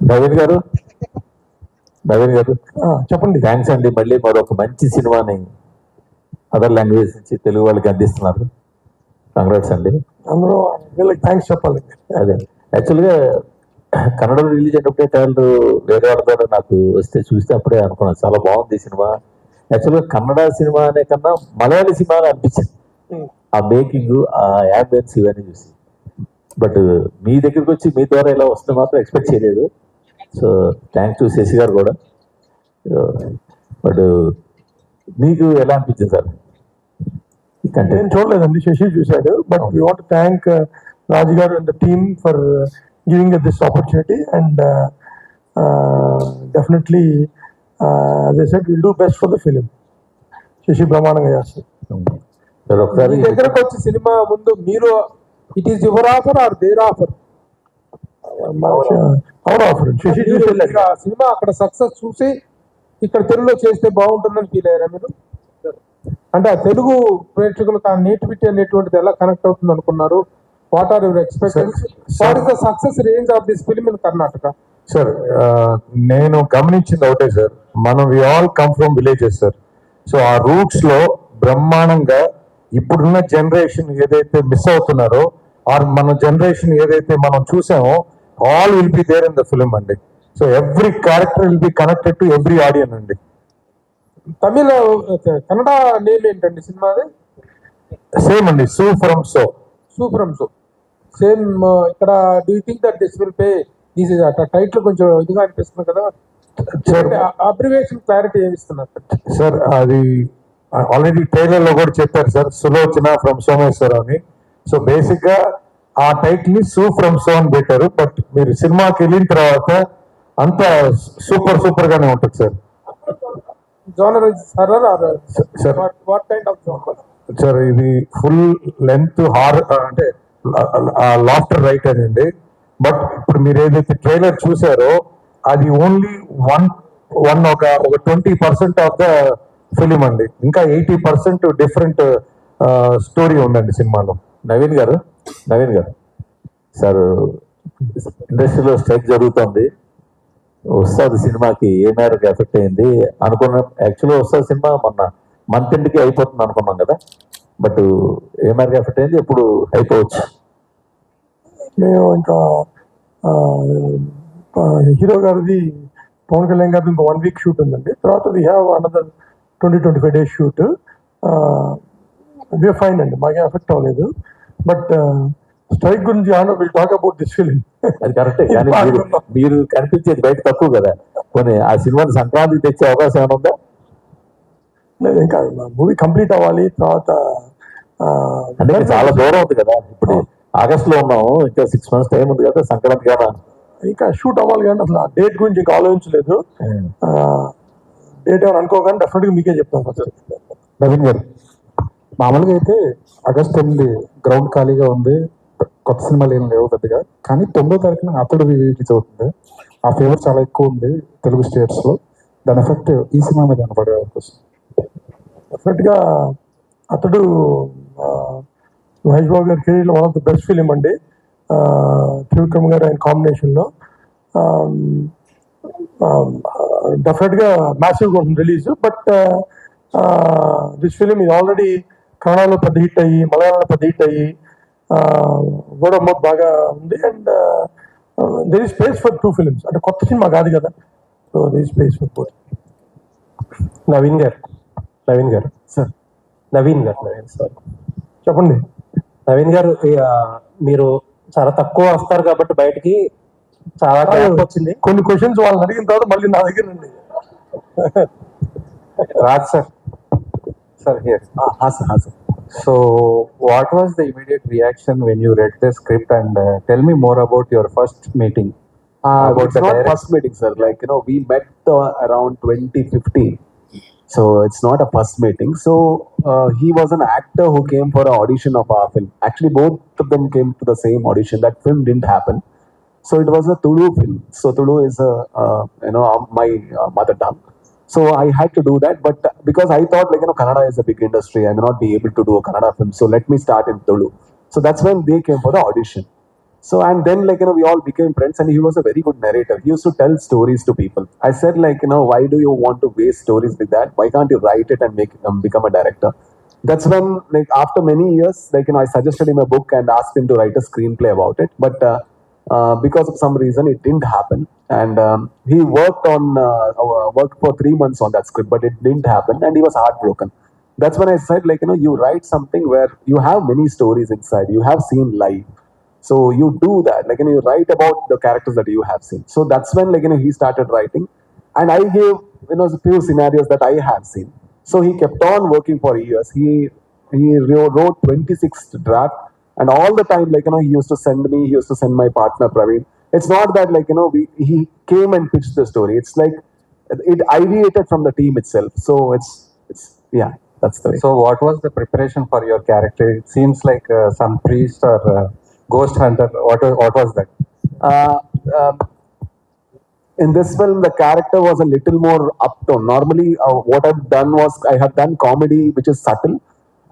నవీన్ గారు చెప్పండి. థ్యాంక్స్ అండి. మళ్ళీ మరొక మంచి సినిమాని అదర్ లాంగ్వేజ్ నుంచి తెలుగు వాళ్ళకి అందిస్తున్నారు. కంగ్రాట్స్ అండి. అందరూ వీళ్ళకి థ్యాంక్స్ చెప్పాలి. అదే యాక్చువల్గా కన్నడలో రిలీజ్ అయినప్పుడే ట్రైలర్ వేరే వాళ్ళ ద్వారా నాకు వస్తే చూస్తే అప్పుడే అనుకున్నాను చాలా బాగుంది సినిమా. యాక్చువల్గా కన్నడ సినిమా అనే కన్నా మలయాళీ సినిమా అనిపించింది ఆ మేకింగ్, ఆ యాంబియన్స్ ఇవన్నీ చూసి. బట్ మీ దగ్గరికి వచ్చి మీ ద్వారా ఇలా వస్తే మాత్రం ఎక్స్పెక్ట్ చేయలేదు. సో థ్యాంక్స్ టు శశి గారు కూడా. బట్ మీకు ఎలా అనిపించింది సార్? నేను చూడలేదండి, శశి చూశాడు. But we want thank Raju garu and the team for giving this opportunity and definitely as I said, we'll do best for the film. Shashi బ్రహ్మాండంగా చేస్తారు. మీ దగ్గరకు వచ్చి సినిమా ముందు మీరు it is your offer or their offer? Our offer. Shashi cinema అక్కడ success చూసి ఇక్కడ తెలుగులో చేస్తే బాగుంటుందని ఫీల్ అయ్యారా మీరు? అంటే ఆ తెలుగు ప్రేక్షకులకు ఆ నేటివిటీ అనేటువంటిది ఎలా కనెక్ట్ అవుతుంది అనుకున్నారు? What are your expectations? What is the success range of this film in Karnataka? Sir నేను గమనించింది ఒకటే సార్, మనం we all come from villages sir. So ఆ రూట్స్ లో బ్రహ్మాండంగా ఇప్పుడున్న జనరేషన్ ఏదైతే మిస్ అవుతున్నారో ఆర్ మన జనరేషన్ ఏదైతే మనం చూసామో all will be there in the film అండి. So every character will be connected to every audience అండి. తమిళ కన్నడ నేమ్ ఏంటండి సినిమాది? సేమ్ అండి, Su from So. Su from So same. ఇక్కడ do you think that this will pay? This is title కొంచెం ఇదిగా అనిపిస్తుంది కదా, అబ్రివేషన్ క్లారిటీ ఏమి ఇస్తున్నారు సార్? అది ఆల్రెడీ ట్రైలర్ లో కూడా చెప్పారు సార్, సులోచన ఫ్రమ్ సోమేశ్వరం అని. సో బేసిక్ గా ఆ టైటిల్ ని సూ ఫ్రమ్ సో అని పెట్టారు. బట్ మీరు సినిమాకి వెళ్ళిన తర్వాత అంతా సూపర్ సూపర్ గానే ఉంటుంది sir. Genre is horror or sir what kind of genre? Sir ఇది ఫుల్ లెంత్ హారర్ అంటే లాఫ్టర్ రైట్ అండి. బట్ ఇప్పుడు మీరు ఏదైతే ట్రైలర్ చూసారో అది ఓన్లీ ఒక 20% ఆఫ్ ద ఫిలిం అండి. ఇంకా 80% డిఫరెంట్ స్టోరీ ఉందండి సినిమాలో. నవీన్ గారు సార్, ఇండస్ట్రీలో స్ట్రైక్ జరుగుతుంది. వస్తుంది సినిమాకి ఏ మేరకు ఎఫెక్ట్ అయింది అనుకున్నాం? యాక్చువల్గా వస్తుంది సినిమా మొన్న మంత్ ఎండ్కి అయిపోతుంది అనుకున్నాం కదా, బట్ ఏ మేరకు ఎఫెక్ట్ అయింది? ఎప్పుడు అయిపోవచ్చు? మేము ఇంకా హీరో గారిది, పవన్ కళ్యాణ్ గారిది ఇంకా 1 week షూట్ ఉందండి. తర్వాత we have another 20-25 days shoot. We are fine అండి, మాకేం ఎఫెక్ట్ అవ్వలేదు. బట్ స్ట్రైక్ గురించి will talk about this film. అది కరెక్టే, కానీ మీరు కనిపించేది బయట తక్కువ కదా. కొన్ని ఆ సినిమాని సంక్రాంతికి తెచ్చే అవకాశం ఏమైనా ఉందా? లేదు, ఇంకా మూవీ కంప్లీట్ అవ్వాలి. తర్వాత అంటే చాలా దూరం ఉంది కదా. ఇప్పుడు ఆగస్ట్ లో ఉన్నాము, ఇంకా 6 months టైం ఉంది కదా సంక్రాంతి కదా. ఇంకా షూట్ అవ్వాలి కానీ అసలు ఆ డేట్ గురించి ఇంకా ఆలోచించలేదు. డేట్ ఏమైనా అనుకోగానే డెఫినెట్గా మీకే చెప్తాను. నవీన్ గారు, మామూలుగా అయితే ఆగస్ట్ 8 గ్రౌండ్ ఖాళీగా ఉంది, కొత్త సినిమాలు ఏం లేవు పెద్దగా. కానీ 9వ తారీఖున అతడు రిలీజ్ అవుతుంది. ఆ ఫేవర్ చాలా ఎక్కువ ఉంది తెలుగు స్టేట్స్ లో. దాని ఎఫెక్ట్ ఈ సినిమా మీద కనపడే అవకాశం? డెఫినెట్గా అతడు మహేష్ బాబు గారి కెరీర్లో one of the best film అండి. త్రివిక్రమ్ గారు ఆయన కాంబినేషన్లో డెఫినెట్గా మ్యాసివ్గా ఉంటుంది రిలీజ్. బట్ దిస్ ఫిలిం ఇది ఆల్రెడీ కన్నడలో పెద్ద హిట్ అయ్యి, మలయాళంలో పెద్ద హిట్ అయ్యి, వర్డ్ ఆఫ్ మౌత్ బాగా ఉంది. And there is space for 2 films. అంటే కొత్త సినిమా కాదు కదా, so there is space for both. Naveen గారు సార్, నవీన్ సార్ చెప్పండి. నవీన్ గారు, మీరు చాలా తక్కువ వస్తారు కాబట్టి బయటికి చాలా వచ్చింది. కొన్ని క్వశ్చన్స్ వాళ్ళని అడిగిన తర్వాత మళ్ళీ నా దగ్గర రండి. Raj sir here. So what was the immediate reaction when you read the script, and tell me more about your first meeting? About it's not first meeting, sir. Like, we met around 2015. So it's not a first meeting. So he was an actor who came for an audition of our film. Actually, both of them came to the same audition. That film didn't happen. So it was a Tulu film. So Tulu is my mother tongue. So I had to do that, but because I thought Kannada is a big industry, I may not be able to do a Kannada film. So let me start in Tulu. So that's when they came for the audition. So and then we all became friends, and he was a very good narrator. He used to tell stories to people. I said why do you want to waste stories with that? Why can't you write it and make become a director? That's when after many years I suggested him a book and asked him to write a screenplay about it. But because of some reason it didn't happen, and he worked for 3 months on that script, but it didn't happen, and he was heartbroken. That's when I said you write something where you have many stories inside, you have seen life. So you do that, you write about the characters that you have seen. So that's when he started writing, and I gave a few scenarios that I have seen. So he kept on working for years. He wrote 26 draft, and all the time he used to send me. He used to send my partner Praveen. It's not that he came and pitched the story. It's like it ideated from the team itself. So it's yeah, that's the way. So what was the preparation for your character? It seems like some priest or ghost hunter. What was that? Uh, um, in this film, the character was a little more uptone. Normally, what I've done was I have done comedy, which is subtle,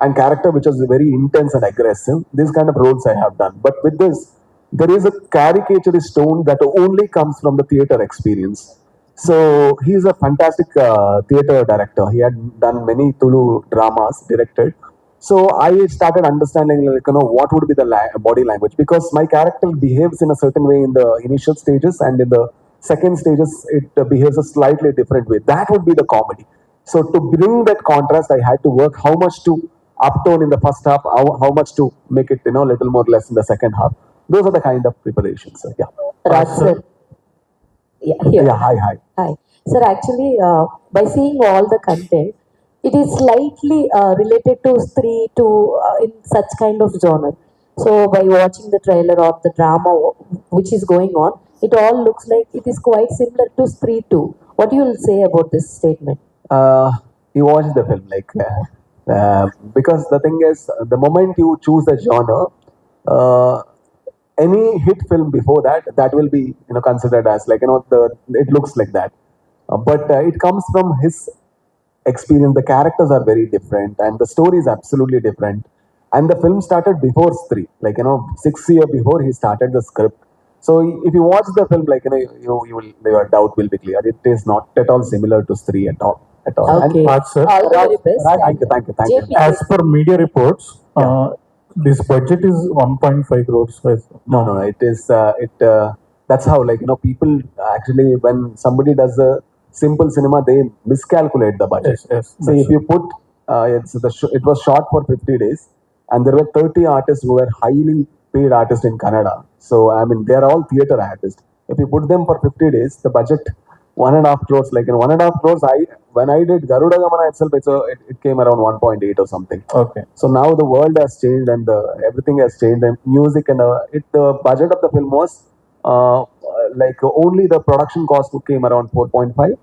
and character, which is very intense and aggressive. These kind of roles I have done. But with this, there is a caricaturist tone that only comes from the theater experience. So he's a fantastic theater director. He had done many Tulu dramas, directed. So I started understanding what would be the body language, because my character behaves in a certain way in the initial stages, and in the second stages it behaves a slightly different way. That would be the comedy. So to bring that contrast, I had to work how much to uptone in the first half, how much to make it little more less in the second half. Those are the kind of preparations. Yeah. Raj sir. Yeah, here. Yeah. Hi. Hi. Sir, actually, by seeing all the content, it is slightly related to Stree to in such kind of genre. So by watching the trailer or the drama which is going on, it all looks like it is quite similar to Stree 2. What do you say about this statement? You watch the film because the thing is, the moment you choose a genre, any hit film before that will be considered as it looks like that. But it comes from his experience. The characters are very different, and the story is absolutely different. And the film started before Stree, 6 years before he started the script. So if you watch the film, you will, your doubt will be clear. It is not at all similar to Stree at all. Okay. Raj sir, All the very best. Thank you. JP, as per media reports, this budget is 1.5 crores. No. It is that's how people actually, when somebody does a simple cinema, they miscalculate the budget. Yes. So if you put it was shot for 50 days, and there were 30 artists who were highly paid artists in Canada. So I mean, they are all theater artists. If you put them for 50 days, the budget 1.5 crores. In 1.5 crores, when I did Garuda Gamana itself, it came around 1.8 or something. Okay. So now the world has changed, and everything has changed, and music and the budget of the film was only the production cost came around 4.5,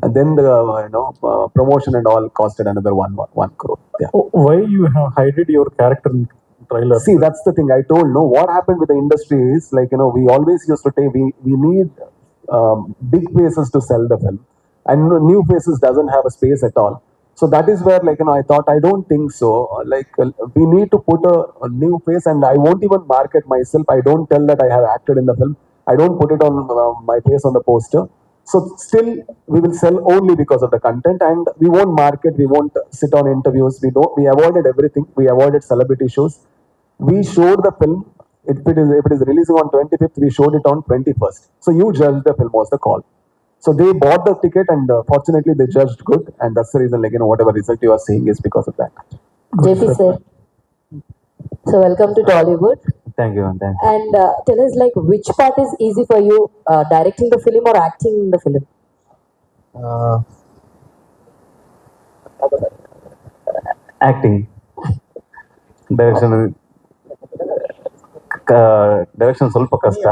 and then the promotion and all costed another 1 crore. Yeah. Why you have hided your character in trailer? See, that's the thing I told. No, what happened with the industry is we always used to say we need big faces to sell the film, and new faces doesn't have a space at all. So that is where I thought, I don't think so. We need to put a new face, and I won't even market myself. I don't tell that I have acted in the film. I don't put it on my face on the poster. So still, we will sell only because of the content, and we won't market. We won't sit on interviews. We avoided everything. We avoided celebrity shows. We showed the film. If it is releasing on 25th, we showed it on 21st. So you judge the film was the call. So they bought the ticket, and fortunately they judged good, and that's the reason whatever result you are seeing is because of that. JP sir. So welcome to Tollywood. Thank you. And tell us which part is easy for you, directing the film or acting in the film? Acting. Direction ಸ್ವಲ್ಪ ಕಷ್ಟ.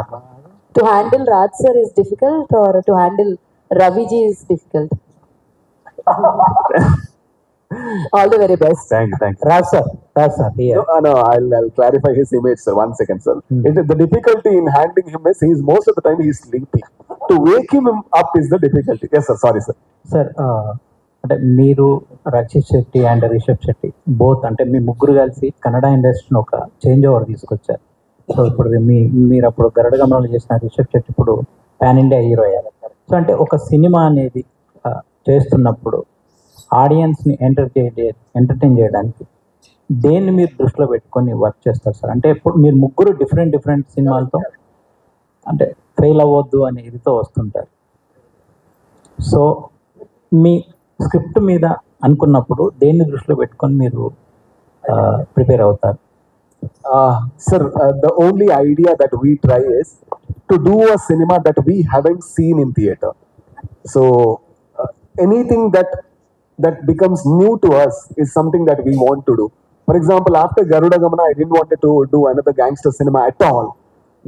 To handle Raj sir is difficult, or to handle Ravi ji is difficult? All the very best. Thank you. Raj sir, here. No, I'll clarify his image, sir. 1 second, sir. The difficulty in handling him is most of the time he's sleeping. To wake him up is the difficulty. Yes, sir. Sorry, sir. Sir అంటే మీరు Rakshit Shetty and Rishabh Shetty both, అంటే మీ ముగ్గురు కలిసి కన్నడ ఇండస్ట్రీని ఒక change over తీసుకొచ్చారు. So ఇప్పుడు మీరు అప్పుడు గరుడ గమనంలో చేసిన రిషబ్ శెట్టి ఇప్పుడు పాన్ ఇండియా హీరో అయ్యారు. సో అంటే ఒక సినిమా అనేది చేస్తున్నప్పుడు ఆడియన్స్ని ఎంటర్టైన్ చేయడానికి దేన్ని మీరు దృష్టిలో పెట్టుకొని వర్క్ చేస్తారు సార్? అంటే ఇప్పుడు మీరు ముగ్గురు డిఫరెంట్ సినిమాలతో అంటే ఫెయిల్ అవ్వద్దు అనే ఇదితో వస్తుంటారు. సో మీ స్క్రిప్ట్ మీద అనుకున్నప్పుడు దేన్ని దృష్టిలో పెట్టుకొని మీరు ప్రిపేర్ అవుతారు? Sir, the only idea that we try is to do a cinema that we haven't seen in theater. So anything that becomes new to us is something that we want to do. For example, after Garuda Gamana, I didn't want to do another gangster cinema at all.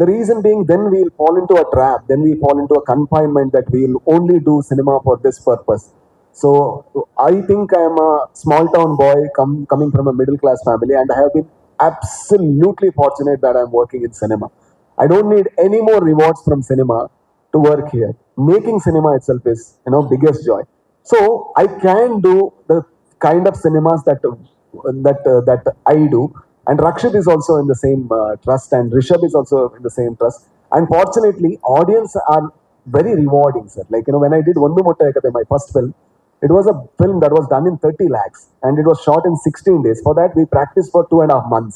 The reason being, then we'll fall into a trap, then we fall into a confinement that we'll only do cinema for this purpose. So I think I am a small town boy coming from a middle class family, and I have been absolutely fortunate that I'm working in cinema. I don't need any more rewards from cinema to work here. Making cinema itself is, biggest joy. So I can do the kind of cinemas that I do. And Rakshit is also in the same trust, and Rishabh is also in the same trust. And fortunately, audience are very rewarding, sir. Like, when I did Vandu Motta, my first film, it was a film that was done in 30 lakhs and it was shot in 16 days. For that, we practiced for 2.5 months.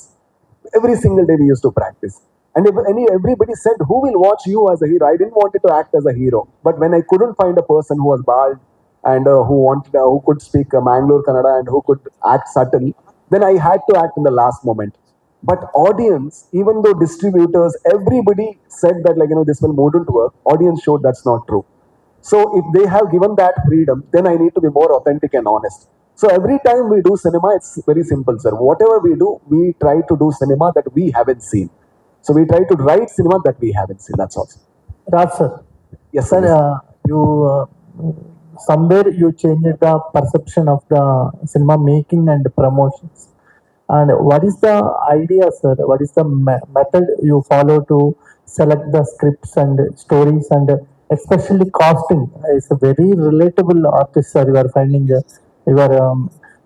Every single day we used to practice. And everybody said, who will watch you as a hero? I didn't want it to act as a hero. But when I couldn't find a person who was bald and who could speak Mangalore Kannada and who could act subtle, then I had to act in the last moment. But audience, even though distributors, everybody said that this film wouldn't work, audience showed that's not true. So if they have given that freedom, then I need to be more authentic and honest. So every time we do cinema, it's very simple, sir. Whatever we do, we try to do cinema that we haven't seen. So we try to write cinema that we haven't seen. That's all. Raj sir. Yes, Sir, sir. you somewhere you changed the perception of the cinema making and promotions. And what is the idea, sir? What is the method you follow to select the scripts and stories, and especially casting? It's a very relatable artist, sir. You are finding, you are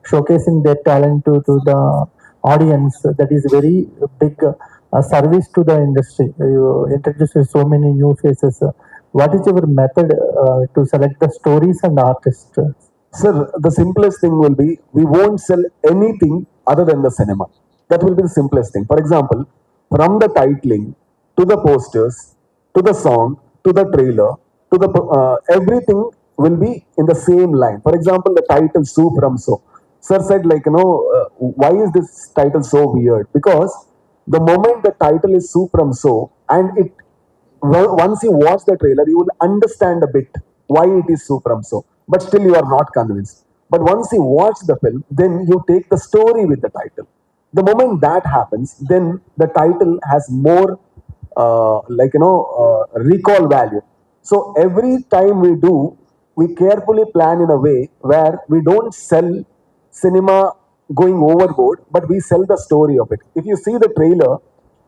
showcasing their talent to the audience. That is very big service to the industry. You introduce so many new faces. What is your method to select the stories and artists? Sir, the simplest thing will be we won't sell anything other than the cinema. That will be the simplest thing. For example, from the titling to the posters to the song to the trailer to the everything will be in the same line. For example, the title "Su from So." Sir said, why is this title so weird? Because the moment the title is "Su from So" and once you watch the trailer, you will understand a bit why it is "Su from So." But still you are not convinced. But once you watch the film, then you take the story with the title. The moment that happens, then the title has more recall value. So every time we carefully plan in a way where we don't sell cinema going overboard, but we sell the story of it. If you see the trailer,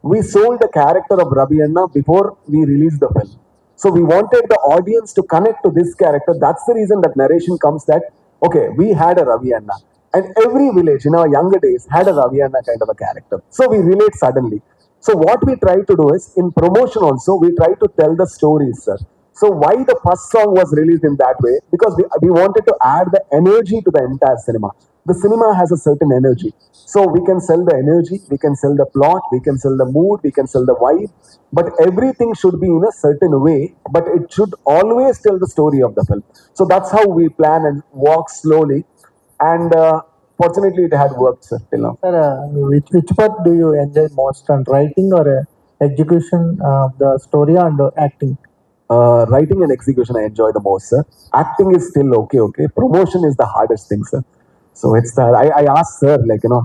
we sold the character of Ravi Anna before we released the film. So we wanted the audience to connect to this character. That's the reason that narration comes that, okay, we had a Ravi Anna. And every village in our younger days had a Ravi Anna kind of a character. So we relate suddenly. So what we try to do is, in promotion also, we try to tell the stories, sir. So why the first song was released in that way? Because we wanted to add the energy to the entire cinema. The cinema has a certain energy. So we can sell the energy, we can sell the plot, we can sell the mood, we can sell the vibe. But everything should be in a certain way, but it should always tell the story of the film. So that's how we plan and walk slowly. And fortunately, it had worked, sir, till now. Sir, which part do you enjoy most, on writing or execution of the story and acting? Writing and execution I enjoy the most, sir. Acting is still okay. Promotion is the hardest thing, sir. So I asked sir,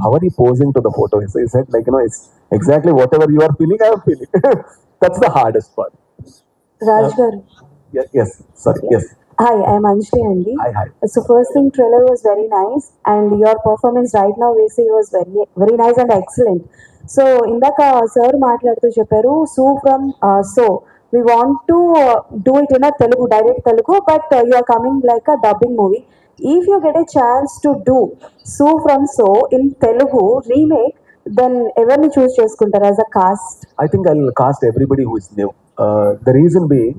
how are you posing to the photo? He said, it's exactly whatever you are feeling, I am feeling. That's the hardest part. Raj garu. Yes, sorry, yes. Hi, I'm Anshli Andy. Hi. So first thing, trailer was very nice, and your performance right now we see was very very nice and excellent. So ఇందాక sir మాట్లాడుతూ చెప్పారు "Su from So" we want to do it in a Telugu, direct Telugu, but you are coming like a dubbing movie. If you get a chance to do So from So in Telugu remake, then everyone choose చేసుకుంటారు as a cast. I think I'll cast everybody who is new. The reason being,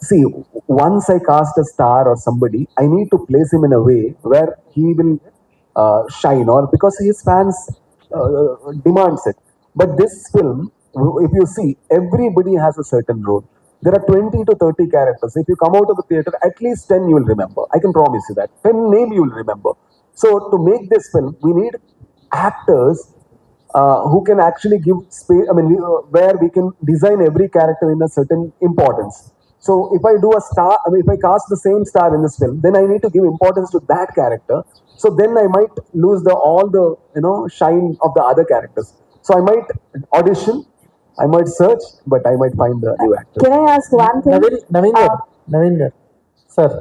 see, once I cast a star or somebody, I need to place him in a way where he will shine, or because his fans demands it. But this film, if you see, everybody has a certain role. There are 20 to 30 characters. If you come out of the theater, at least 10 you will remember. I can promise you that. 10 name you will remember. So to make this film, we need actors who can actually give space. I mean, where we can design every character in a certain importance. So if I do a star, I mean, if I cast the same star in this film, then I need to give importance to that character. So then I might lose all the shine of the other characters. So I might audition, I might search, but I might find the new actor. Can I ask one thing? Naveen గారు sir,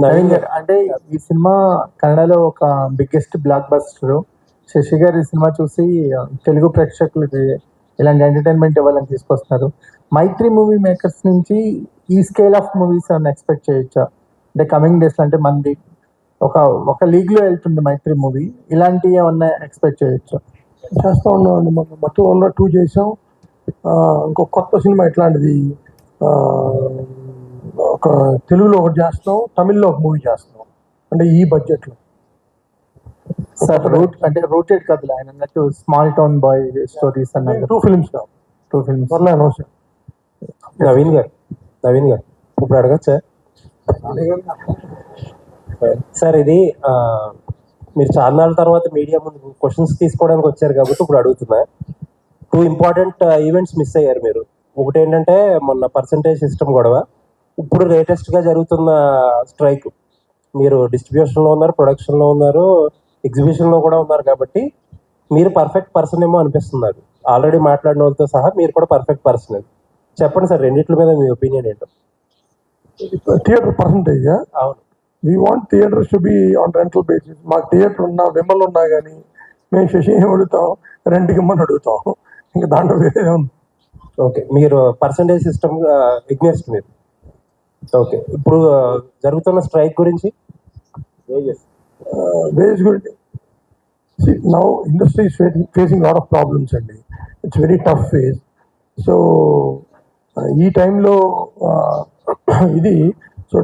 Naveen గారు అంటే ఈ cinema కన్నడలో ఒక biggest block buster. Shashi గారు ఈ cinema చూసి తెలుగు ప్రేక్షకులకి ఇలాంటి ఎంటర్టైన్మెంట్ ఇవ్వాలని తీసుకొస్తున్నారు. మైత్రి మూవీ మేకర్స్ నుంచి ఈ స్కేల్ ఆఫ్ మూవీస్ అని ఎక్స్పెక్ట్ చేయొచ్చా? అంటే కమింగ్ డేస్లో, అంటే మనది ఒక లీగ్లో వెళ్తుంది మైత్రి మూవీ, ఇలాంటివి ఏమన్నా ఎక్స్పెక్ట్ చేయొచ్చా? చేస్తూ ఉన్నామండి. మొత్తం వల్ల 2 చేసాం. ఇంకొక కొత్త సినిమా ఇట్లాంటిది ఒక తెలుగులో ఒకటి చేస్తున్నాం, తమిళ్లో ఒక మూవీ చేస్తున్నాం. అంటే ఈ బడ్జెట్లో సార్ అంటే రూటెడ్ కథలు ఆయన అన్నట్టు స్మాల్ టౌన్ బాయ్ స్టోరీస్ అన్నారు. 2 ఫిల్మ్స్ కావు, 2 ఫిల్మ్స్ త్వరలో అనౌన్స్. నవీన్ గారు ఇప్పుడు అడగచ్చా సార్? ఇది మీరు చాలా నాళ్ళ తర్వాత మీడియా ముందు క్వశ్చన్స్ తీసుకోవడానికి వచ్చారు కాబట్టి ఇప్పుడు అడుగుతున్నా. 2 ఇంపార్టెంట్ ఈవెంట్స్ మిస్ అయ్యారు మీరు. ఒకటి ఏంటంటే మొన్న పర్సంటేజ్ సిస్టమ్ గొడవ, ఇప్పుడు లేటెస్ట్గా జరుగుతున్న స్ట్రైక్. మీరు డిస్ట్రిబ్యూషన్లో ఉన్నారు, ప్రొడక్షన్లో ఉన్నారు, ఎగ్జిబిషన్లో కూడా ఉన్నారు, కాబట్టి మీరు పర్ఫెక్ట్ పర్సన్ ఏమో అనిపిస్తున్నారు. ఆల్రెడీ మాట్లాడిన వాళ్ళతో సహా మీరు కూడా పర్ఫెక్ట్ పర్సన్. చెప్పండి సార్, రెండిట్ల మీద మీ ఒపీనియన్ ఏంటో. థియేటర్ పర్సంటేజ్, అవును, we want theatres to be on rental basis. మాకు థియేటర్ ఉన్నా, విమల్ ఉన్నా కానీ మేము శశి ఏం అడుగుతాం, రెంట్కి ఇమ్మని అడుగుతాం. ఇంకా దాంట్లో వేరే ఉంది. ఓకే, మీరు పర్సంటేజ్ సిస్టమ్ ఎగ్నెస్ట్ మీరు. ఓకే, ఇప్పుడు జరుగుతున్న స్ట్రైక్ గురించి వేజ్ గురించి, now industry is facing lot of problems అండి. It's very tough phase. So ఈ టైంలో ఇది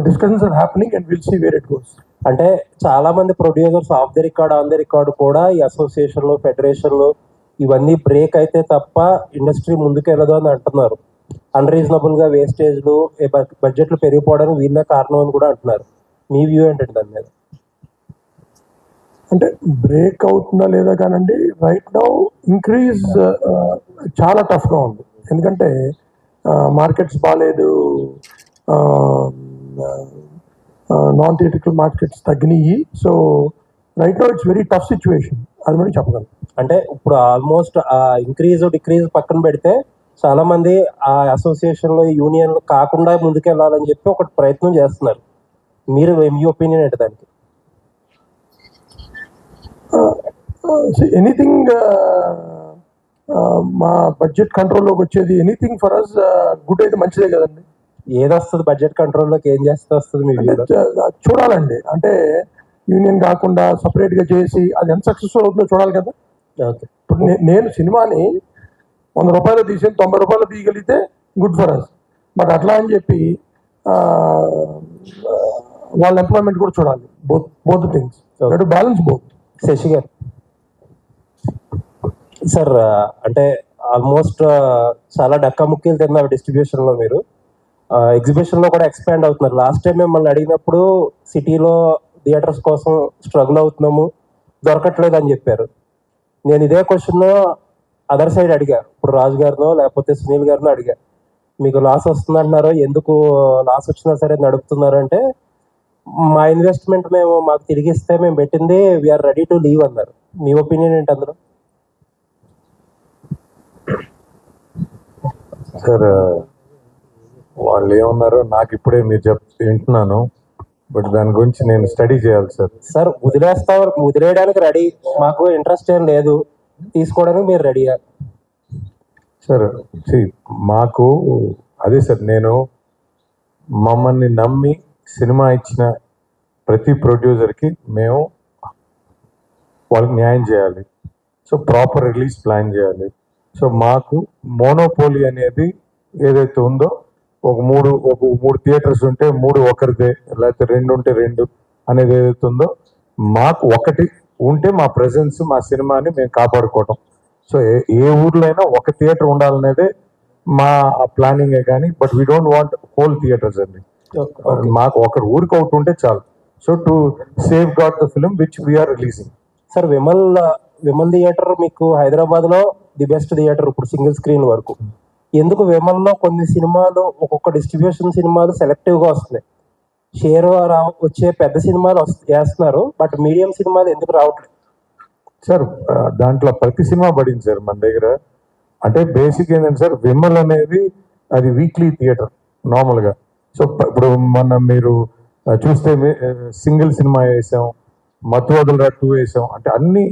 discussions are happening and will see where it goes. అంటే చాలా మంది producers off the record, on the record కూడా ఈ అసోసియేషన్లు, ఫెడరేషన్లు ఇవన్నీ బ్రేక్ అయితే తప్ప ఇండస్ట్రీ ముందుకెళ్ళదు అని అంటున్నారు. అన్రీజనబుల్గా వేస్టేజ్లు, బడ్జెట్లు పెరిగిపోవడానికి వీళ్ళే కారణం అని కూడా అంటున్నారు. మీ వ్యూ ఏంటంటే దాని మీద? అంటే బ్రేక్ అవుతుందా లేదా కానండి, రైట్ నౌ ఇంక్రీజ్ చాలా టఫ్గా ఉంది. ఎందుకంటే మార్కెట్స్ బాగాలేదు, నాన్ థియేట్రికల్ మార్కెట్స్ తగ్గినాయి. So right now it's very tough situation, అది మనం చెప్పగలం. అంటే ఇప్పుడు ఆల్మోస్ట్ ఇంక్రీజ్ డిక్రీజ్ పక్కన పెడితే చాలా మంది ఆ అసోసియేషన్లో, యూనియన్లు కాకుండా ముందుకెళ్ళాలని చెప్పి ఒక ప్రయత్నం చేస్తున్నారు. మీరు మీ ఒపీనియన్ ఏంటి దానికి? ఎనీథింగ్ మా బడ్జెట్ కంట్రోల్లోకి వచ్చేది, ఎనీథింగ్ ఫర్ అస్ గుడ్ అయితే మంచిదే కదండి. ఏది వస్తుంది బడ్జెట్ కంట్రోల్లోకి, ఏం చేస్తే వస్తుంది మీ వ్యూలో? చూడాలండి. అంటే యూనియన్ కాకుండా సపరేట్గా చేసి అది ఎంత సక్సెస్ఫుల్ అవుతుందో చూడాలి కదా. ఓకే, ఇప్పుడు నేను సినిమాని 100 రూపాయలు తీసి 90 రూపాయలు తీయగలిగితే గుడ్ ఫర్ అస్. బట్ అట్లా అని చెప్పి వాళ్ళ ఎంప్లాయ్మెంట్ కూడా చూడాలి. Both things, balance both. Shashi garu sir, అంటే ఆల్మోస్ట్ చాలా డక్కా ముక్కీలు తిన్నారు డిస్ట్రిబ్యూషన్లో. మీరు ఎగ్జిబిషన్లో కూడా ఎక్స్పాండ్ అవుతున్నారు. లాస్ట్ టైం మిమ్మల్ని అడిగినప్పుడు సిటీలో థియేటర్స్ కోసం స్ట్రగుల్ అవుతున్నాము, దొరకట్లేదు అని చెప్పారు. నేను ఇదే క్వశ్చన్ అదర్ సైడ్ అడిగా, ఇప్పుడు రాజు గారినో లేకపోతే సునీల్ గారినో అడిగా, మీకు లాస్ వస్తుంది అంటున్నారు, ఎందుకు లాస్ వచ్చినా సరే నడుపుతున్నారు అంటే, మా ఇన్వెస్ట్మెంట్ మాకు తిరిగిస్తే మేము పెట్టింది వీఆర్ రెడీ టు లీవ్ అన్నారు. మీ ఒపీనియన్ ఏంటి అందులో? సార్ వాళ్ళు ఏమన్నారో నాకు ఇప్పుడే మీరు వింటున్నాను, బట్ దాని గురించి నేను స్టడీ చేయాలి సార్. సార్ వదిలేయడానికి రెడీ, మాకు ఇంట్రెస్ట్ ఏం లేదు, తీసుకోవడానికి మీరు రెడీయా? సార్ మాకు అదే సార్, నేను మమ్మల్ని నమ్మి సినిమా ఇచ్చిన ప్రతి ప్రొడ్యూసర్కి మేము వాళ్ళకి న్యాయం చేయాలి. సో ప్రాపర్ రిలీజ్ ప్లాన్ చేయాలి. సో మాకు మోనోపోలీ అనేది ఏదైతే ఉందో, ఒక మూడు థియేటర్స్ ఉంటే మూడు ఒకరిదే, లేకపోతే రెండు ఉంటే రెండు అనేది ఏదైతే ఉందో, మాకు ఒకటి ఉంటే మా ప్రెజెన్స్, మా సినిమాని మేము కాపాడుకోవటం. సో ఏ ఊర్లో అయినా ఒక థియేటర్ ఉండాలనేదే మా ప్లానింగే కానీ, but we don't want whole theatres అండి. మాకు ఒక ఊరికి ఒకటి ఉంటే చాలు. So to save god the film which we are releasing. Sir Vimal theatre మీకు హైదరాబాద్ లో ది బెస్ట్ థియేటర్ ఇప్పుడు సింగిల్ స్క్రీన్ వరకు. ఎందుకు విమల్లో కొన్ని సినిమాలు, ఒక్కొక్క డిస్ట్రిబ్యూషన్ సినిమాలు సెలెక్టివ్ గా వస్తున్నాయి, షేర్ వచ్చే పెద్ద సినిమాలు వేస్తున్నారు, బట్ మీడియం సినిమాలు ఎందుకు రావట్లేదు? సార్ దాంట్లో ప్రతి సినిమా పడింది సార్ మన దగ్గర. అంటే బేసిక్ ఏంటంటే సార్, విమల్ అనేది అది వీక్లీ థియేటర్ నార్మల్గా. సో ఇప్పుడు మీరు చూస్తే సింగిల్ సినిమా వేసాం, మత్తు వదలరా 2 వేసాం, అంటే అన్ని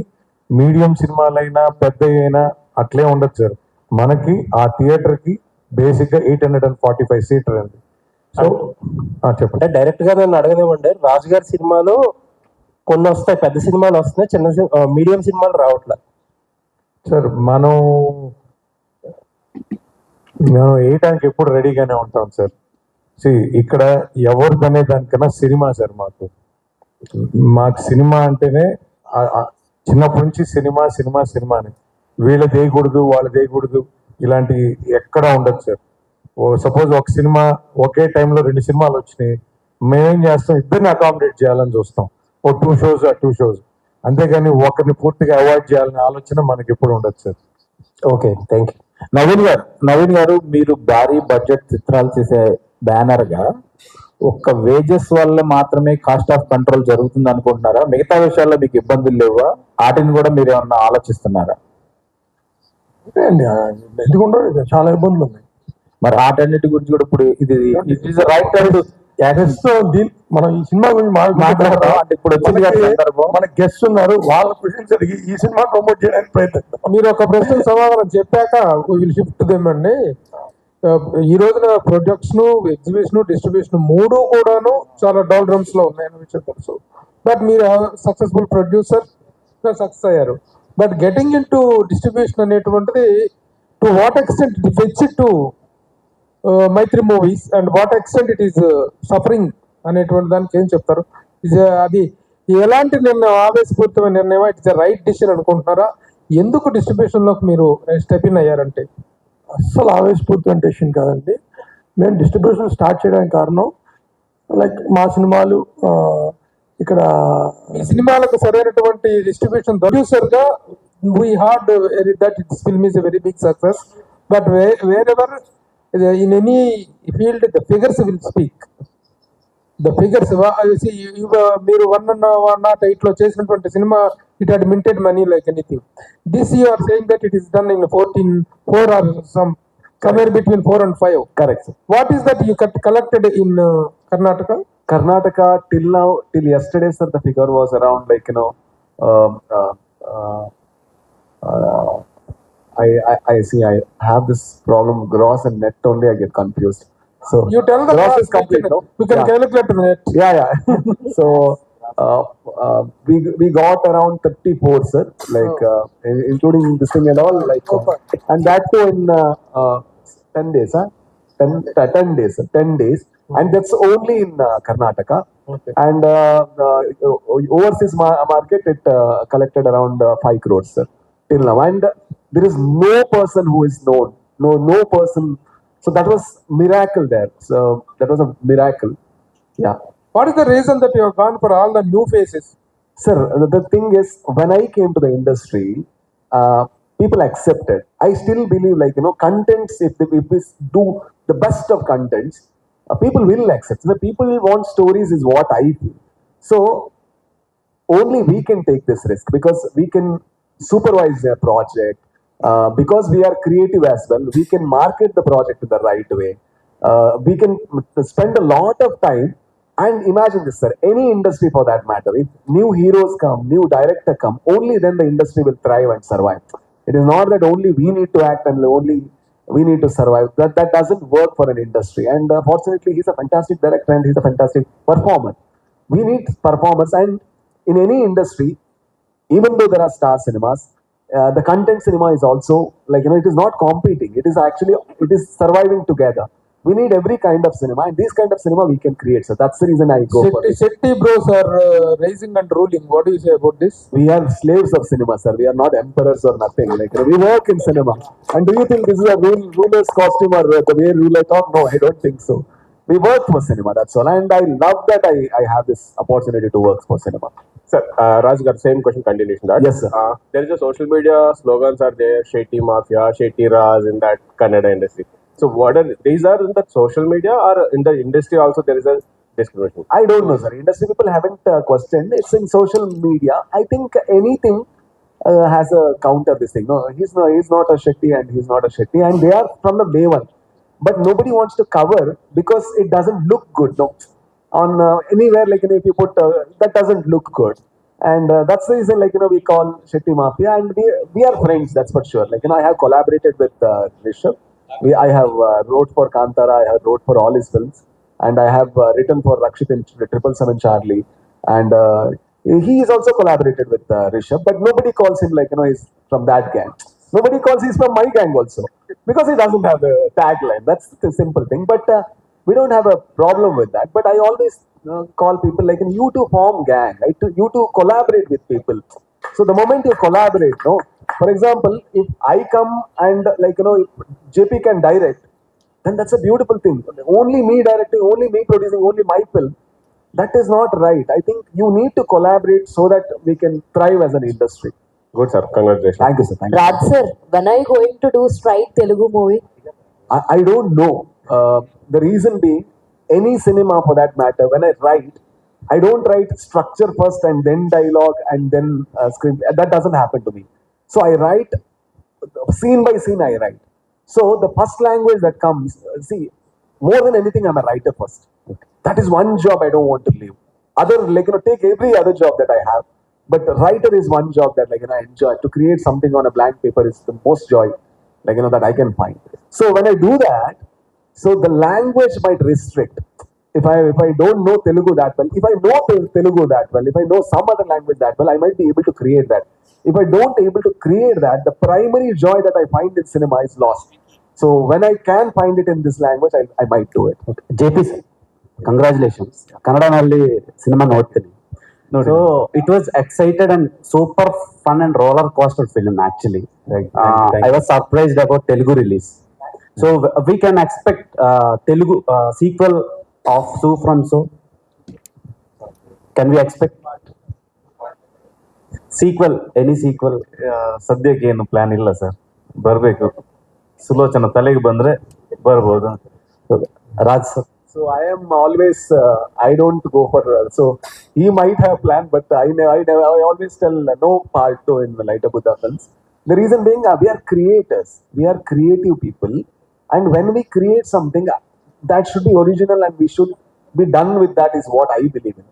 మీడియం సినిమాలైనా పెద్ద అయినా అట్లే ఉండదు సార్. మనకి ఆ థియేటర్కి బేసిక్గా 845 సీటర్ అండి. సో చెప్పండి. డైరెక్ట్ గా నన్ను అడగలేమండి, రాజు గారి సినిమాలు కొన్ని వస్తాయి, పెద్ద సినిమాలు వస్తున్నాయి, మీడియం సినిమాలు రావట్లేదు సార్. మనం వేయటానికి ఎప్పుడు రెడీగానే ఉంటాం సార్. ఇక్కడ ఎవరిదనే దానికన్నా సినిమా సార్. మాకు సినిమా అంటేనే చిన్నప్పటి నుంచి సినిమా సినిమా సినిమాని, వీళ్ళ దేయకూడదు వాళ్ళ దేయకూడదు ఇలాంటి ఎక్కడ ఉండదు సార్. సపోజ్ ఒక సినిమా ఒకే టైంలో 2 సినిమాలు వచ్చినాయి, మేమేం చేస్తాం, ఇద్దరిని అకామిడేట్ చేయాలని చూస్తాం. 2 షోస్ 2 షోస్, అంతేగాని ఒకరిని పూర్తిగా అవాయిడ్ చేయాలనే ఆలోచన మనకి ఎప్పుడు ఉండదు sir. Okay, thank you. Naveen గారు, మీరు భారీ బడ్జెట్ చిత్రాలు చేసే బ్యానర్ గా ఒక్క వేజెస్ వల్ల మాత్రమే కాస్ట్ ఆఫ్ కంట్రోల్ జరుగుతుంది అనుకుంటున్నారా? మిగతా విషయాల్లో మీకు ఇబ్బందులు లేవా? వాటిని కూడా మీరు ఏమన్నా ఆలోచిస్తున్నారా? ఎందుకుంటే చాలా ఇబ్బందులు ఉన్నాయి. మరి వాటన్నిటి గురించి కూడా ఇప్పుడు ఇది రైట్ టైం మనం ఈ సినిమా గురించి మాట్లాడదాం. అంటే ఇప్పుడు వచ్చింది సందర్భం, మన గెస్ట్ ఉన్నారు, వాళ్ళ క్వశ్చన్స్ అడిగి ఈ సినిమా ప్రమోట్ చేయడానికి ప్రయత్నిస్తాం. మీరు ఒక ప్రశ్న సమాధానం చెప్పాక విల్ షిఫ్ట్ దేమండి. ఈ రోజున ప్రొడక్షన్, ఎగ్జిబిషన్, డిస్ట్రిబ్యూషన్ మూడు కూడాను చాలా డౌన్ డ్రమ్స్ లో ఉన్నాయని విషయం తెలుసు. బట్ మీరు సక్సెస్ఫుల్ ప్రొడ్యూసర్ సక్సెస్ అయ్యారు. But getting in to distribution అనేటువంటిది to what extent it fetch to Mythri Movies and what extent it is suffering అనేటువంటి దానికి ఏం చెప్తారు? అది ఎలాంటి నిర్ణయం, ఆవేశపూరితమైన నిర్ణయం, ఇట్స్ రైట్ డిసిషన్ అనుకుంటున్నారా? ఎందుకు డిస్ట్రిబ్యూషన్ లోకి మీరు స్టెప్ ఇన్ అయ్యారంటే? అస్సలు ఆవేశపూరితమైన డెసిషన్ కాదండి. మేము డిస్ట్రిబ్యూషన్ స్టార్ట్ చేయడానికి కారణం, లైక్ మా సినిమాలు ఇక్కడ ఈ సినిమాలకు సరైనటువంటి డిస్ట్రిబ్యూషన్ ప్రొడ్యూసర్ గా we heard that this film is a very big success. But wherever in any field the figures will speak. The figures మీరు 108 లో చేసినటువంటి సినిమా it had minted money like anything. This you are saying that it is done in 4 or somewhere between 4 and 5. Correct. What is that you collected in Karnataka? Karnataka till now, till yesterday, sir, the figure was around like I see. I have this problem. Gross and net only I get confused. So You tell the gross boss, is complete. No? we can calculate the net. Yeah. So we got around 34, sir. Like including this thing and all. Like and that too in 10 days. 10 days. 10 days. And that's only in Karnataka. Okay. And overseas market, it collected around 5 crores, sir, till now. And there is no person who is known. No person. So that was miracle there. So that was a miracle. Yeah. What is the reason that you have gone for all the new faces? Sir, the thing is, when I came to the industry, people accepted. I still believe, like, contents, if we do the best of contents, people will accept. The people want stories is what I feel. So only we can take this risk because we can supervise their project. Because we are creative as well, we can market the project in the right way. We can spend a lot of time. And imagine this, sir, any industry for that matter, if new heroes come, new director come, only then the industry will thrive and survive. It is not that only we need to act and only We need to survive. That doesn't work for an industry. And fortunately, he's a fantastic director and he's a fantastic performer. We need performers, and in any industry, even though there are star cinemas, the content cinema is also like, it is not competing. It is actually, it is surviving together. We need every kind of cinema, and this kind of cinema we can create. So that's the reason I go for it. Shetty bros are rising and ruling. What do you say about this? We are slaves of cinema, sir. We are not emperors or nothing. Like, we work in cinema. And do you think this is a ruler's costume or the way ruler talk? No, I don't think so. We work for cinema, that's all. And I love that I have this opportunity to work for cinema. Sir, Raj got same question continuation that. Yes, sir. There is a social media slogans are there, Shetty Mafia, Shetty Raj in that Kannada industry. So what are these are in the social media or in the industry also there is a discrimination? I don't know, sir. Industry people haven't questioned. It's in social media. I think anything has a counter this thing. No, he's not a Shetty and he's not a Shetty, and they are from the day one. But nobody wants to cover because it doesn't look good. No, on anywhere, like, if you put that doesn't look good, and that's the reason, like, we call Shetty Mafia, and we are friends. That's for sure. Like, I have collaborated with Rishabh. I have wrote for Kantara. I have wrote for all his films, and I have written for Rakshit in 777 Charlie, and he is also collaborated with Rishabh. But nobody calls him, like, he's from that gang. Nobody calls he's from my gang also, because he doesn't have a tagline. That's the simple thing. But we don't have a problem with that. But I always call people, like, you to form gang, right? You to collaborate with people. So the moment you collaborate, no. For example, if I come and, like, if JP can direct, then that's a beautiful thing. Only me directing, only me producing, only my film. That is not right. I think you need to collaborate so that we can thrive as an industry. Good, sir. Congratulations. Thank you, sir. Thank you. Raj sir, when are you going to do straight Telugu movie? I don't know. The reason being, any cinema for that matter, when I write, I don't write structure first and then dialogue and then screen. That doesn't happen to me. So I write scene by scene. I write. So the first language that comes, see, more than anything, I'm a writer first. That is one job I don't want to leave. Other, like, take every other job that I have. But the writer is one job that, like, I enjoy. To create something on a blank paper is the most joy, like, that I can find. So when I do that, so the language might restrict. If I don't know Telugu that well, if I know Telugu that well, if I know some other language that well, I might be able to create that. If I don't able to create that, the primary joy that I find in cinema is lost. So when I can find it in this language, I might do it. Okay. JP sir, congratulations. Kannada cinema ನೋಡ್ತೀನಿ. So it was excited and super fun and roller coaster film actually. I was surprised about Telugu release. So we can expect Telugu sequel of So From So. Can we expect sequel? Any sequel? ಸದ್ಯಕ್ಕೆ ಏನು plan ಇಲ್ಲ sir. ಬರಬೇಕು, ಸುಲೋಚನ ತಲೆಗೆ ಬಂದ್ರೆ ಬರ್ಬೋದು. Raj sir. So I am always, I don't go for, so he might have planned, but I always tell no part 2 in the Lighter Buddha films. The reason being, we are creators, we are creative people, and when we create something, that should be original and we should be done with that is what I believe in.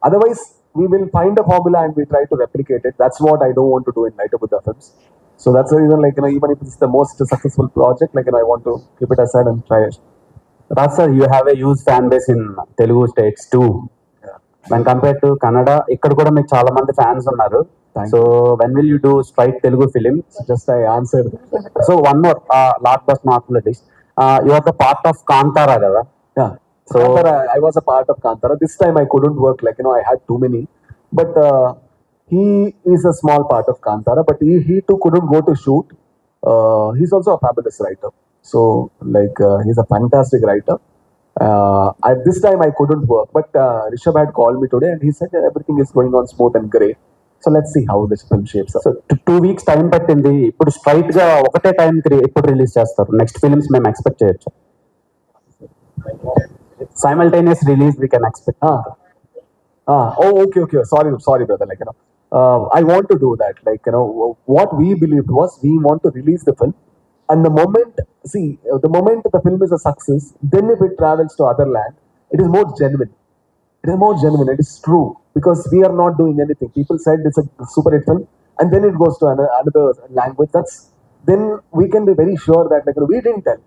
Otherwise, we will find a formula and we try to replicate it. That's what I don't want to do in Lighter Buddha films. So that's the reason, like, even if it's the most successful project, like, I want to keep it aside and try it. Raj sir, you have a huge fan base in Telugu states too. When compared to Kannada, ఇక్కడ కూడా మీకు చాలా మంది fans ఉన్నారు. So when will you do straight Telugu film? Just I answered. So one more, last but not least, you are the part of Kantara కదా? Yeah. So Kantara, I was a part of Kantara. This time I couldn't work, like, I had too many. But he is a small part of Kantara, but he too couldn't go to shoot. He's also a fabulous writer. So, like, he's a fantastic writer. At this time I couldn't work, but Rishabh had called me today and he said everything is going on smooth and great. So let's see how this film shapes up. So 2 weeks time పట్టింది. ఇప్పుడు straight గా ఒకటే time ఎప్పుడు release చేస్తారు? Next films మేము expect చేయొచ్చు? Simultaneous release we can expect. Oh, okay. Sorry, brother. Like, I want to do that. Like, what we believed was we want to release the film, and the moment the film is a success, then if it travels to other land, it is more genuine. It is true, because we are not doing anything. People said it's a super hit film, and then it goes to another language. then we can be very sure that like, we didn't tell.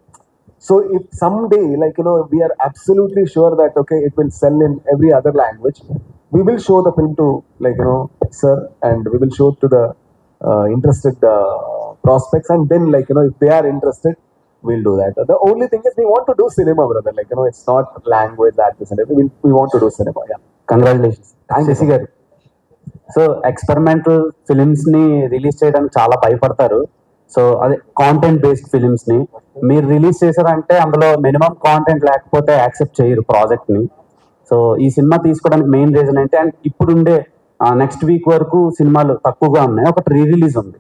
So if someday, like, we are absolutely sure that, okay, it will sell in every other language, we will show the film to, like, sir, and we will show it to the interested prospects, and then, like, if they are interested, we'll do that. The only thing is we want to do cinema, brother. Like, it's not language, that, this, and everything. We want to do cinema. Yeah. Congratulations. Shashi garu, so experimental films ని release చేయడానికి చాలా భయపడతారు. So అదే content based films ని మీరు release చేశారంటే అందులో minimum content లేకపోతే యాక్సెప్ట్ చేయరు ప్రాజెక్ట్ ని. సో ఈ సినిమా తీసుకోవడానికి మెయిన్ రీజన్ ఏంటి? అండ్ ఇప్పుడుండే నెక్స్ట్ వీక్ వరకు సినిమాలు తక్కువగా ఉన్నాయి, ఒకటి రీ రిలీజ్ ఉంది.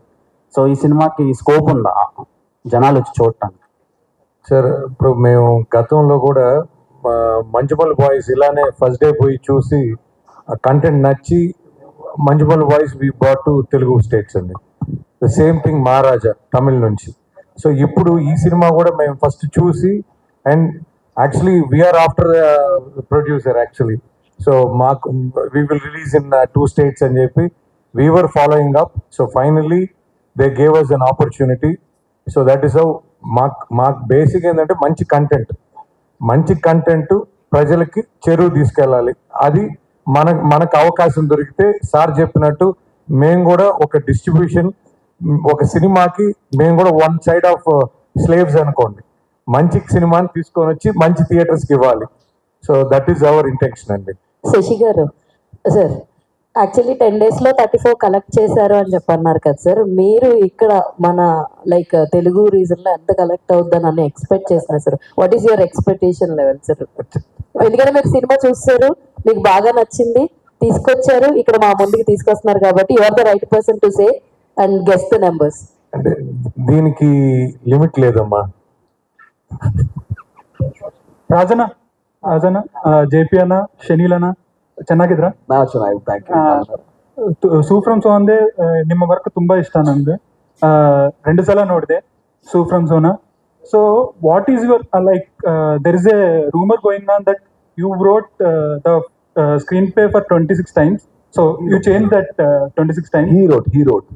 సో ఈ సినిమాకి స్కోప్ ఉందా జనాలు వచ్చి చూడటానికి? సార్, ఇప్పుడు మేము గతంలో కూడా మంజుమల్ బాయ్స్ ఇలానే ఫస్ట్ డే పోయి చూసి కంటెంట్ నచ్చి Manjummel boys we brought to Telugu states అండి. The same thing Maharaja Tamil నుంచి. సో ఇప్పుడు ఈ సినిమా కూడా మేము ఫస్ట్ చూసి, and actually we are after producer actually. So మాకు we will release in 2 states అని చెప్పి we were following up. So finally they gave us an opportunity. So that is how మాకు బేసిక్ ఏంటంటే మంచి కంటెంట్ ప్రజలకి చెరువు తీసుకెళ్ళాలి. అది మనకు అవకాశం దొరికితే సార్ చెప్పినట్టు మేము కూడా ఒక డిస్ట్రిబ్యూషన్, ఒక సినిమాకి మేము కూడా వన్ సైడ్ ఆఫ్ స్లేవ్స్ అనుకోండి. మంచి సినిమాని తీసుకొని వచ్చి మంచి థియేటర్స్కి ఇవ్వాలి. So that is our intention అండి. Shashi garu, sir actually 10 days లో 34 కలెక్ట్ చేశారు అని చెప్పన్నారు కదా సార్. మీరు ఇక్కడ మన లైక్ తెలుగు రీజన్ లో ఎంత కలెక్ట్ అవుద్దని అని ఎక్స్పెక్ట్ చేస్తున్నారు sir? What is your expectation level sir? ఎందుకంటే మీరు సినిమా చూస్తారు, మీకు బాగా నచ్చింది, తీసుకొచ్చారు, ఇక్కడ మా ముందుకు తీసుకొస్తున్నారు కాబట్టి you are the right person to say and guess the numbers. అంటే దీనికి లిమిట్ లేదమ్మా. ರಾಜನ ಜೆ.ಪಿ. ಅಣ್ಣ, ಶನಿಲ್ ಅಣ್ಣ ಚೆನ್ನಾಗಿದ್ರ? ಚೆನ್ನಾಗಿ, thank you. Su from So ಅಂದೆ ನಿಮ್ಮ ವರ್ಕ್ ತುಂಬಾ ಇಷ್ಟ ನನಗೆ. 2 ಸಲ ನೋಡಿದೆ ಸೂ ಫ್ರಮ್ ಸೋನ. So what is your like there is a rumour going on that you wrote the screenplay for 26 times. So you changed that 26 times. He wrote.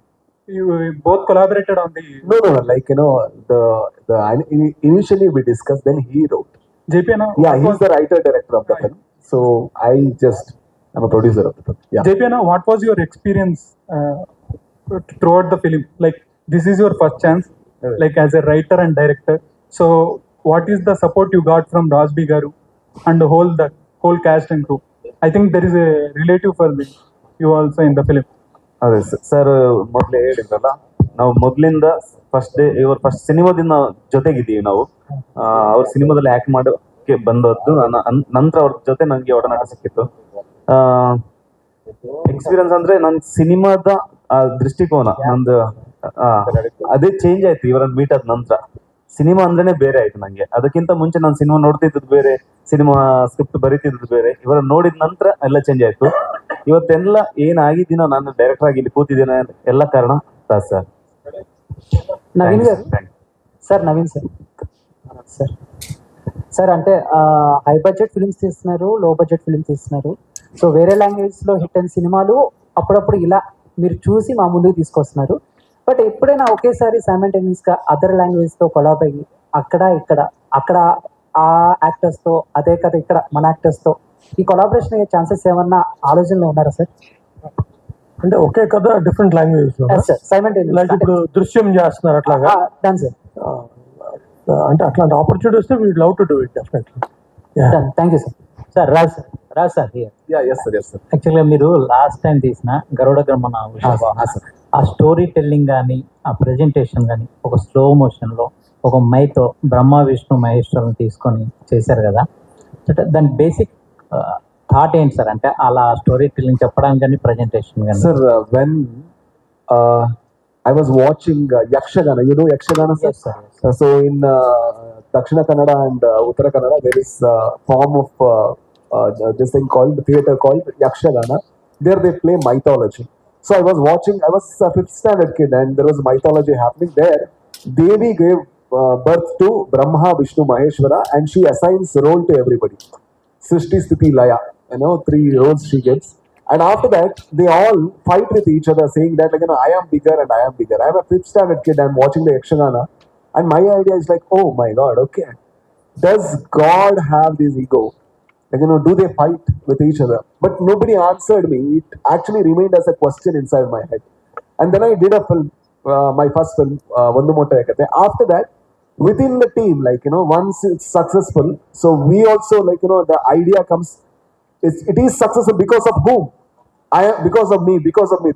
You both collaborated on the. No. Like, the initially we discussed, then he wrote. JP Anna. Yeah, he's the writer director of the film. So I'm a producer of the film. Yeah. JP Anna, what was your experience throughout the film? Like, this is your first chance, like as a writer and director. So what is the support you got from Rajbi Garu and the whole cast and crew? I think there is a relative for you also in the film. ಅದೇ sir, ಮೊದಲೇ ಹೇಳಿದ್ರಲ್ಲ, ನಾವು ಮೊದಲಿಂದ first ಸಿನಿಮಾದಿಂದ ಜೊತೆಗಿದ್ದೀವಿ ನಾವು. ಅವ್ರ ಸಿನಿಮಾದಲ್ಲಿ act ಮಾಡೋಕ್ಕೆ ಬಂದದ್ದು ನಂತರ ಅವ್ರ ಜೊತೆ ನನಗೆ ಒಡನಾಟ ಸಿಕ್ಕಿತ್ತು. ಎಕ್ಸ್ಪೀರಿಯನ್ಸ್ ಅಂದರೆ ನನ್ನ ಸಿನಿಮಾದ ದೃಷ್ಟಿಕೋನ ನಂದು ಅದೇ ಚೇಂಜ್ ಆಯ್ತು ಇವರನ್ನು ಮೀಟ್ ಆದ ನಂತರ. ಸಿನಿಮಾ ಅಂದ್ರೇನೆ ಬೇರೆ ಆಯ್ತು ನನಗೆ. ಅದಕ್ಕಿಂತ ಮುಂಚೆ ನಾನು ಸಿನಿಮಾ ನೋಡ್ತಿದ್ದು ಬೇರೆ, ಸಿನಿಮಾ ಸ್ಕ್ರಿಪ್ಟ್ ಬರೀತಿದ್ದು ಬೇರೆ. ಇವರನ್ನು ನೋಡಿದ ನಂತರ ಎಲ್ಲ ಚೇಂಜ್ ಆಯ್ತು. ಇವತ್ತೆಲ್ಲ ಏನಾಗಿದ್ದೀನೋ, ನಾನು ಡೈರೆಕ್ಟರ್ ಆಗಿ ಇಲ್ಲಿ ಕೂತಿದ್ದೇನೆ ಎಲ್ಲ ಕಾರಣ ರಾಜ್ ಸರ್. నవీన్ గారు, సార్ నవీన్ సార్ సార్ అంటే హై బడ్జెట్ ఫిల్మ్స్ తీస్తున్నారు, లో బడ్జెట్ ఫిల్మ్స్ తీస్తున్నారు. సో వేరే లాంగ్వేజ్లో హిట్ అయిన సినిమాలు అప్పుడప్పుడు ఇలా మీరు చూసి మా ముందుకు తీసుకొస్తున్నారు. బట్ ఎప్పుడైనా ఒకేసారి సైమల్టేనియస్గా అదర్ లాంగ్వేజ్తో కొలాబ్ అయ్యి అక్కడ ఆ యాక్టర్స్తో, అదే కథ ఇక్కడ మన యాక్టర్స్తో ఈ కొలాబరేషన్ అయ్యే ఛాన్సెస్ ఏమన్నా ఆలోచనలో ఉన్నారా సార్? అంటే ఒకే కథ డిఫరెంట్ లాంగ్వేజ్ లైక్ ఇప్పుడు దృశ్యం చేస్తున్నారు అట్లాగా. Done sir. అంటే అట్లాంటి ఆపర్చునిటీ వస్తే we love to do it definitely. Thank you sir. Sir Raj sir yes sir. యాక్చువల్గా మీరు లాస్ట్ టైం తీసిన గరుడ గమన ఆ స్టోరీ టెల్లింగ్ కానీ, ఆ ప్రెజెంటేషన్ కానీ ఒక స్లో మోషన్లో ఒక మైతో బ్రహ్మ విష్ణు మహేశ్వరుని తీసుకొని చేశారు కదా, దాని బేసిక్ థాట్ ఏంటి సార్? అంటే అలా స్టోరీ టెల్లింగ్ చెప్పడానికి కానీ ప్రెజెంటేషన్ కానీ. Sir, when I was watching Yakshagana, you know Yakshagana, sir? Yes, sir. So in Dakshina Kannada and Uttara Kannada, there is a form of this thing called theatre called Yakshagana. There they play mythology. So I was watching. I was a 5th standard kid, and there was mythology happening there. Devi gave birth to Brahma, Vishnu, Maheshwara, and she assigns role to everybody. Srishti, Sthiti, Laya. 3 roles she gives. And after that, they all fight with each other, saying that like, I am bigger and I am bigger. I'm a fifth standard kid. I'm watching the Yakshagana, and my idea is like, oh my God, okay, does God have this ego? Like, do they fight with each other? But nobody answered me. It actually remained as a question inside my head. And then I did a film, my first film, Vandu Motta Ekate. After that, within the team, like, once it's successful, so we also, like, the idea comes, it is successful because of whom? Because of me,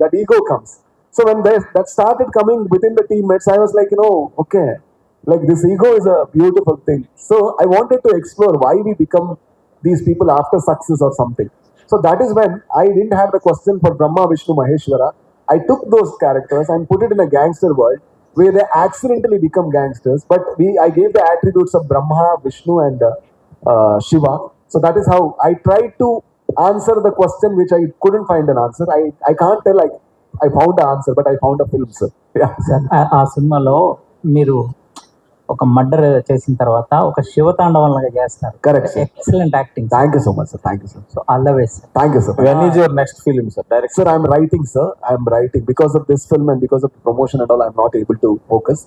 that ego comes. So when that started coming within the teammates, I was like, okay, like this ego is a beautiful thing. So I wanted to explore why we become these people after success or something. So that is when I didn't have the question for Brahma, Vishnu, Maheshwara. I took those characters and put it in a gangster world where they accidentally become gangsters. But I gave the attributes of Brahma, Vishnu, and Shiva. So that is how I tried to answer the question which I couldn't find an answer. I can't tell like I found the answer, but I found a film, sir. Yeah. Sir ఆ సినిమాలో మీరు ఒక murder చేసిన తర్వాత ఒక శివతాండవం లాగా చేస్తారు. Correct, sir. Excellent acting. Thank you so much, sir. Thank you, sir. So all the best. Thank you, sir. When is your next film, sir? Direct. Sir, I'm writing, sir. I'm writing. Because of this film and because of the promotion and all, I'm not able to focus.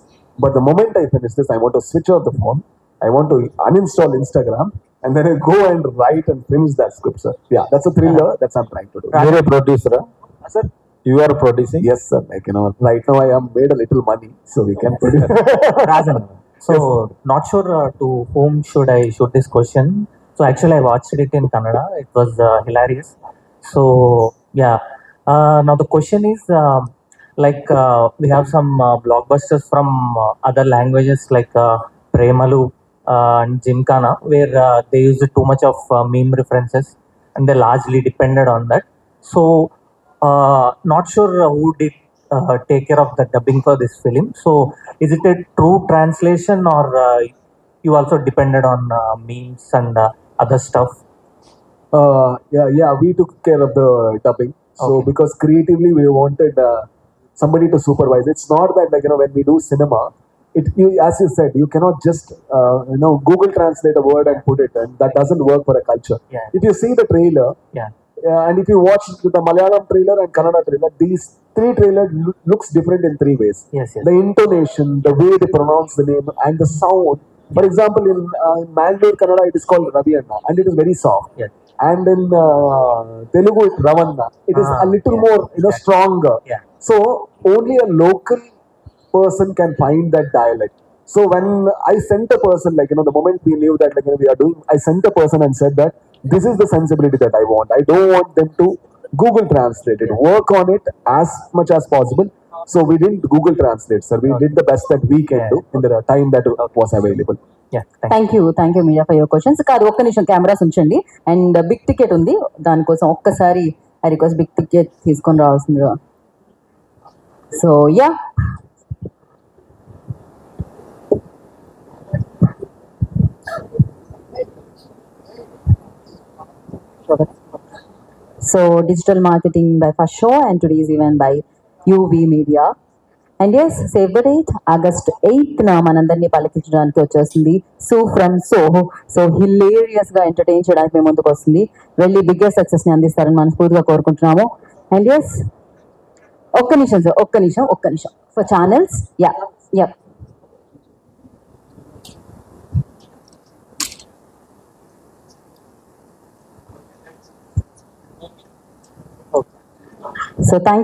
But the moment I finish this, I want to switch off the phone. I want to uninstall Instagram and then I go and write and finish that script, sir. Yeah, that's a thriller. That's what I'm trying to do. You're a producer, Sir? you are producing. Yes, sir. Like, right now I have made a little money, so we can produce. Rajan. So not sure to whom should I shoot this question. So actually I watched it in Kannada. It was hilarious. So yeah. Now the question is we have some blockbusters from other languages like Premalu and Gymkhana where they used too much of meme references and they largely depended on that. So not sure who did take care of the dubbing for this film. So is it a true translation or you also depended on memes and other stuff? Yeah, we took care of the dubbing. So Okay. because creatively we wanted somebody to supervise. It's not that like when we do cinema, as you said, you cannot just Google translate a word and put it, and that doesn't work for a culture. Yeah. If you see the trailer, Yeah. and if you watch the Malayalam trailer and Kannada trailer, these three trailers looks different in three ways. Yes, yes. The intonation, the way they pronounce the name, and the sound. For example, in Mangalore Kannada, it is called Ravi Anna, and it is very soft. Yes. And in Telugu, it's Ravanna. It is a little yeah, more, exactly. stronger. Yeah. So only a local person can find that dialect. So when I sent a person, like the moment we knew that like we are doing, I sent a person and said that this is the sensibility that I want. I don't want them to Google translate it. Work on it as much as possible. So we didn't Google translate, sir. We did the best that we can do in the time that was available. Yeah. Thank you. Thank you media for your questions. కాదు, ఒక్క నిమిషం cameras ఉంచండి. And big ticket ఉంది, దానికోసం ఒక్కసారి I request big ticket తీసుకొని రావాల్సిందిగా. So ya, so digital marketing by first show and today's event by UV media. And yes, save the date, August 8th మనందరినీ పలికించడానికి వచ్చేస్తుంది సో ఫ్రమ్ సో హిలేరియస్ గా entertain చేయడానికి మేము ముందుకు వస్తుంది. వెళ్ళి బిగ్గెస్ట్ సక్సెస్ ని అందిస్తారని మనస్ఫూర్తిగా కోరుకుంటున్నాము. అండ్ ఎస్, ఒక్క నిమిషం సార్, ఒక్క నిమిషం for channels. Yeah yeah, so thank